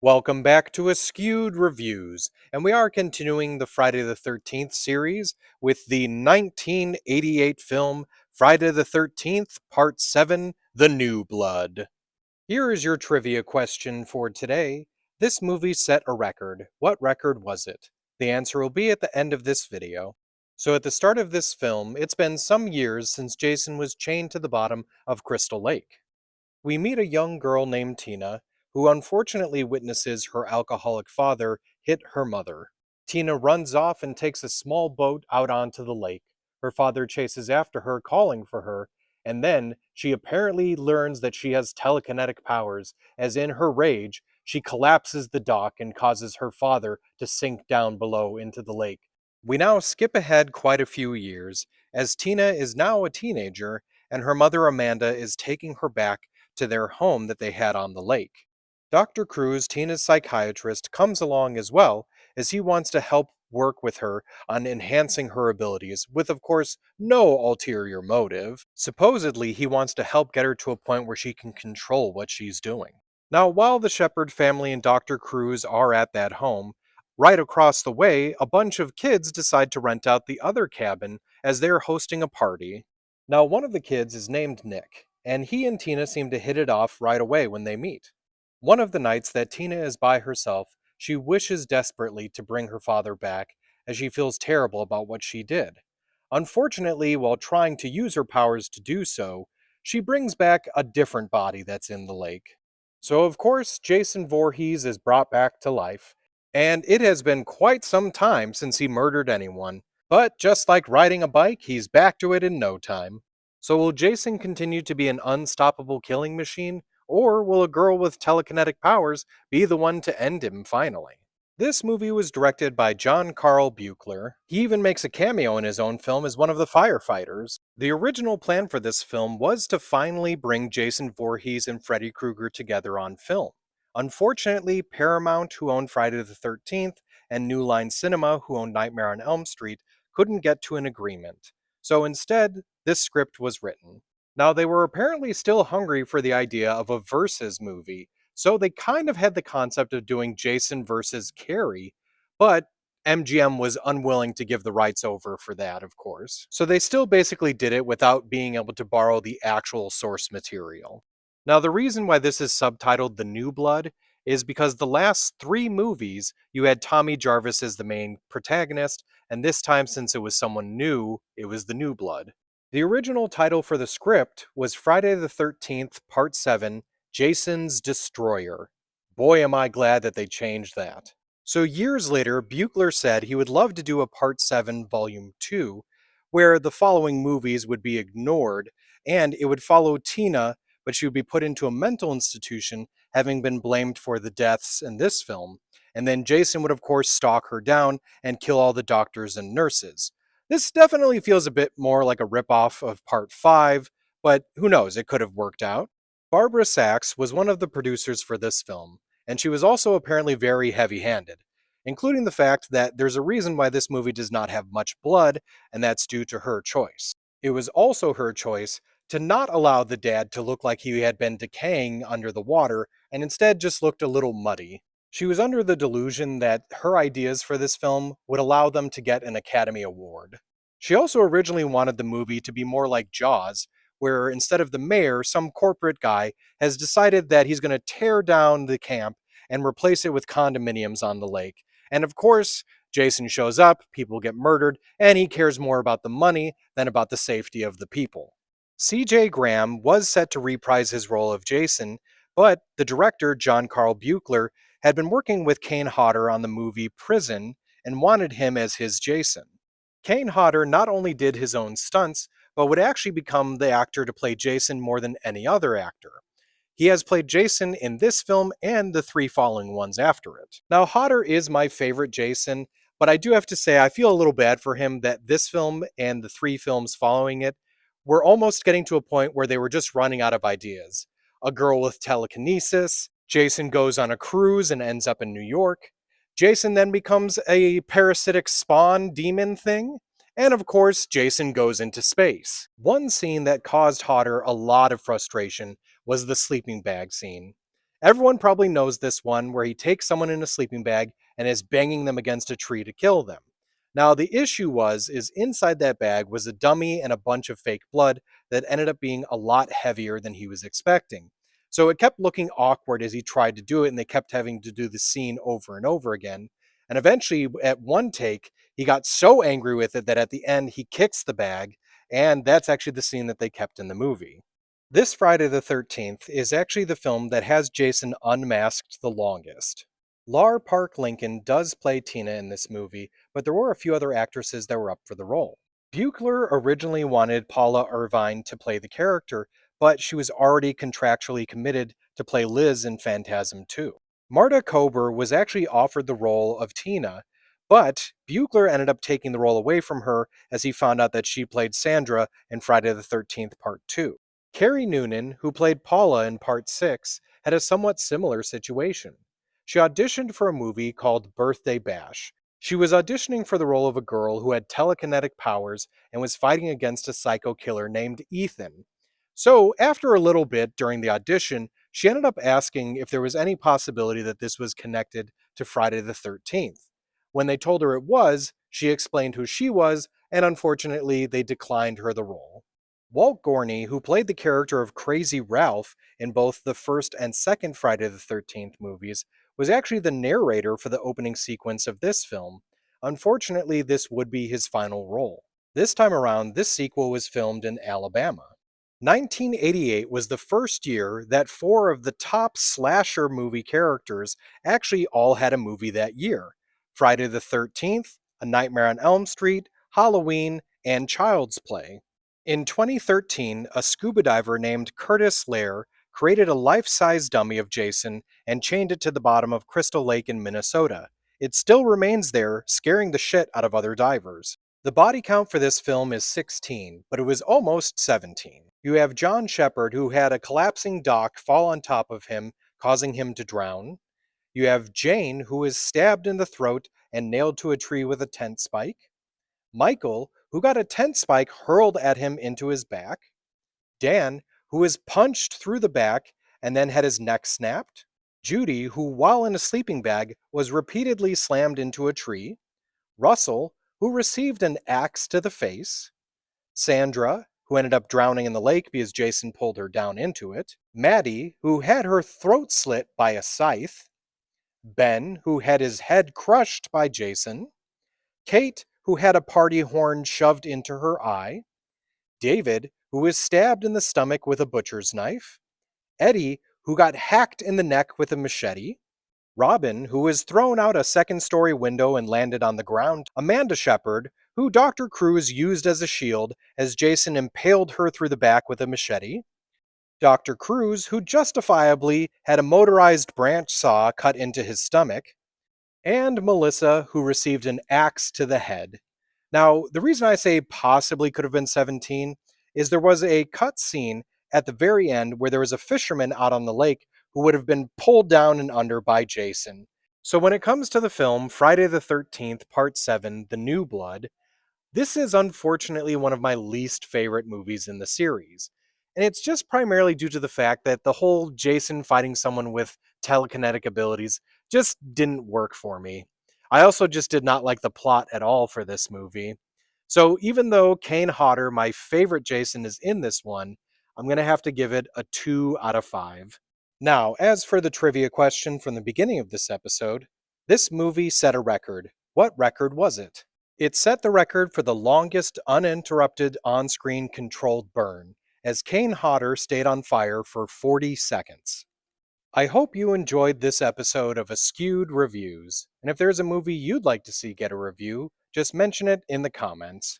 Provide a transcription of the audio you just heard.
Welcome back to Askewed Reviews, and we are continuing the Friday the 13th series with the 1988 film Friday the 13th, Part 7, The New Blood. Here is your trivia question for today. This movie set a record. What record was it? The answer will be at the end of this video. So at the start of this film, it's been some years since Jason was chained to the bottom of Crystal Lake. We meet a young girl named Tina, who unfortunately witnesses her alcoholic father hit her mother. Tina runs off and takes a small boat out onto the lake. Her father chases after her, calling for her, and then she apparently learns that she has telekinetic powers, as in her rage, she collapses the dock and causes her father to sink down below into the lake. We now skip ahead quite a few years, as Tina is now a teenager, and her mother Amanda is taking her back to their home that they had on the lake. Dr. Cruz, Tina's psychiatrist, comes along as well, as he wants to help work with her on enhancing her abilities, with, of course, no ulterior motive. Supposedly, he wants to help get her to a point where she can control what she's doing. Now, while the Shepherd family and Dr. Cruz are at that home, right across the way, a bunch of kids decide to rent out the other cabin as they're hosting a party. Now, one of the kids is named Nick, and he and Tina seem to hit it off right away when they meet. One of the nights that Tina is by herself, she wishes desperately to bring her father back, as she feels terrible about what she did. Unfortunately, while trying to use her powers to do so, she brings back a different body that's in the lake. So, of course, Jason Voorhees is brought back to life, and it has been quite some time since he murdered anyone. But just like riding a bike, he's back to it in no time. So will Jason continue to be an unstoppable killing machine, or will a girl with telekinetic powers be the one to end him finally? This movie was directed by John Carl Buechler. He even makes a cameo in his own film as one of the firefighters. The original plan for this film was to finally bring Jason Voorhees and Freddy Krueger together on film. Unfortunately, Paramount, who owned Friday the 13th, and New Line Cinema, who owned Nightmare on Elm Street, couldn't get to an agreement. So instead, this script was written. Now, they were apparently still hungry for the idea of a versus movie, so they kind of had the concept of doing Jason versus Carrie, but MGM was unwilling to give the rights over for that, of course. So they still basically did it without being able to borrow the actual source material. Now, the reason why this is subtitled The New Blood is because the last three movies, you had Tommy Jarvis as the main protagonist, and this time, since it was someone new, it was The New Blood. The original title for the script was Friday the 13th, Part 7, Jason's Destroyer. Boy, am I glad that they changed that. So years later, Buechler said he would love to do a Part 7, Volume 2, where the following movies would be ignored, and it would follow Tina, but she would be put into a mental institution, having been blamed for the deaths in this film. And then Jason would, of course, stalk her down and kill all the doctors and nurses. This definitely feels a bit more like a ripoff of Part 5, but who knows, it could have worked out. Barbara Sachs was one of the producers for this film, and she was also apparently very heavy handed, including the fact that there's a reason why this movie does not have much blood, and that's due to her choice. It was also her choice to not allow the dad to look like he had been decaying under the water, and instead just looked a little muddy. She was under the delusion that her ideas for this film would allow them to get an Academy Award. She also originally wanted the movie to be more like Jaws, where instead of the mayor, some corporate guy has decided that he's going to tear down the camp and replace it with condominiums on the lake. And of course, Jason shows up, people get murdered, and he cares more about the money than about the safety of the people. C.J. Graham was set to reprise his role of Jason, but the director, John Carl Buechler, had been working with Kane Hodder on the movie Prison and wanted him as his Jason. Kane Hodder not only did his own stunts, but would actually become the actor to play Jason more than any other actor. He has played Jason in this film and the three following ones after it. Now, Hodder is my favorite Jason, but I do have to say I feel a little bad for him that this film and the three films following it were almost getting to a point where they were just running out of ideas. A girl with telekinesis, Jason goes on a cruise and ends up in New York, Jason then becomes a parasitic spawn demon thing, and of course, Jason goes into space. One scene that caused Hodder a lot of frustration was the sleeping bag scene. Everyone probably knows this one where he takes someone in a sleeping bag and is banging them against a tree to kill them. Now the issue is inside that bag was a dummy and a bunch of fake blood that ended up being a lot heavier than he was expecting. So it kept looking awkward as he tried to do it, and they kept having to do the scene over and over again. And eventually, at one take, he got so angry with it that at the end he kicks the bag, and that's actually the scene that they kept in the movie. This Friday the 13th is actually the film that has Jason unmasked the longest. Lar-Park Lincoln does play Tina in this movie, but there were a few other actresses that were up for the role. Buechler originally wanted Paula Irvine to play the character, but she was already contractually committed to play Liz in Phantasm 2. Marta Kober was actually offered the role of Tina, but Buechler ended up taking the role away from her as he found out that she played Sandra in Friday the 13th Part 2. Carrie Noonan, who played Paula in Part 6, had a somewhat similar situation. She auditioned for a movie called Birthday Bash. She was auditioning for the role of a girl who had telekinetic powers and was fighting against a psycho killer named Ethan. So, after a little bit during the audition, she ended up asking if there was any possibility that this was connected to Friday the 13th. When they told her it was, she explained who she was, and unfortunately, they declined her the role. Walt Gorney, who played the character of Crazy Ralph in both the first and second Friday the 13th movies, was actually the narrator for the opening sequence of this film. Unfortunately, this would be his final role. This time around, this sequel was filmed in Alabama. 1988 was the first year that four of the top slasher movie characters actually all had a movie that year: Friday the 13th, A Nightmare on Elm Street, Halloween, and Child's Play. In 2013, a scuba diver named Curtis Lair created a life-size dummy of Jason and chained it to the bottom of Crystal Lake in Minnesota. It still remains there, scaring the shit out of other divers. The body count for this film is 16, but it was almost 17. You have John Shepard, who had a collapsing dock fall on top of him, causing him to drown. You have Jane, who is stabbed in the throat and nailed to a tree with a tent spike. Michael, who got a tent spike hurled at him into his back. Dan, who was punched through the back and then had his neck snapped. Judy, who while in a sleeping bag was repeatedly slammed into a tree. Russell, who received an axe to the face. Sandra, who ended up drowning in the lake because Jason pulled her down into it. Maddie, who had her throat slit by a scythe. Ben, who had his head crushed by Jason. Kate, who had a party horn shoved into her eye. David, who was stabbed in the stomach with a butcher's knife. Eddie, who got hacked in the neck with a machete. Robin, who was thrown out a second-story window and landed on the ground. Amanda Shepard, who Dr. Cruz used as a shield as Jason impaled her through the back with a machete. Dr. Cruz, who justifiably had a motorized branch saw cut into his stomach. And Melissa, who received an axe to the head. Now, the reason I say possibly could have been 17 is there was a cut scene at the very end where there was a fisherman out on the lake who would have been pulled down and under by Jason. So when it comes to the film Friday the 13th, Part 7, The New Blood, this is unfortunately one of my least favorite movies in the series. And it's just primarily due to the fact that the whole Jason fighting someone with telekinetic abilities just didn't work for me. I also just did not like the plot at all for this movie. So even though Kane Hodder, my favorite Jason, is in this one, I'm going to have to give it a 2 out of 5. Now, as for the trivia question from the beginning of this episode, this movie set a record. What record was it? It set the record for the longest uninterrupted on-screen controlled burn, as Kane Hodder stayed on fire for 40 seconds. I hope you enjoyed this episode of Askewed Reviews, and if there's a movie you'd like to see get a review, just mention it in the comments.